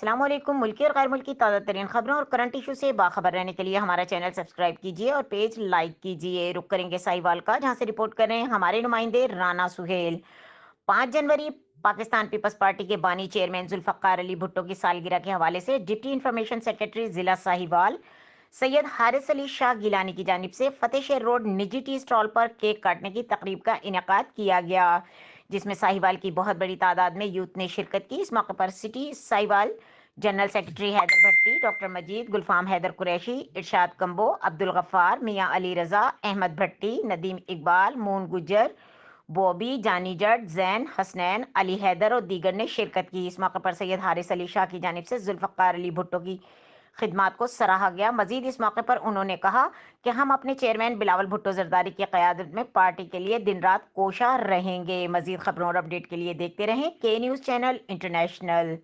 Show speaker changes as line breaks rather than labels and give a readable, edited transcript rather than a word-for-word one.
السلام علیکم۔ ملکی اور غیر ملکی تازہ ترین خبروں اور کرنٹ ایشو سے باخبر رہنے کے لیے ہمارا چینل سبسکرائب کیجیے اور پیج لائک کیجیے۔ رک کریں گے ساہیوال کا، جہاں سے رپورٹ کر رہے ہیں ہمارے نمائندے رانا سہیل۔ 5 جنوری پاکستان پیپلز پارٹی کے بانی چیئرمین ذوالفقار علی بھٹو کی سالگرہ کے حوالے سے ڈپٹی انفارمیشن سیکرٹری ضلع ساہیوال سید حارث علی شاہ گیلانی کی جانب سے فتح شہر روڈ نجی ٹی اسٹال پر کیک کاٹنے کی تقریب کا انعقاد کیا گیا، جس میں ساہیوال کی بہت بڑی تعداد میں یوتھ نے شرکت کی۔ اس موقع پر city Sahiwal general secretary Haider Bhatti, doctor Majeed, Gulfam Haider Qureshi, Irshad Kamboh, Abdul Ghaffar, Mian Ali رضا، احمد بھٹی، ندیم اقبال، مون گجر، بوبی، جانی جٹ، زین، حسنین، علی حیدر اور دیگر نے شرکت کی۔ اس موقع پر سید حارث علی شاہ کی جانب سے ذوالفقار علی بھٹو کی خدمات کو سراہا گیا۔ مزید اس موقع پر انہوں نے کہا کہ ہم اپنے چیئرمین بلاول بھٹو زرداری کی قیادت میں پارٹی کے لیے دن رات کوشاں رہیں گے۔ مزید خبروں اور اپڈیٹ کے لیے دیکھتے رہیں کے نیوز چینل انٹرنیشنل۔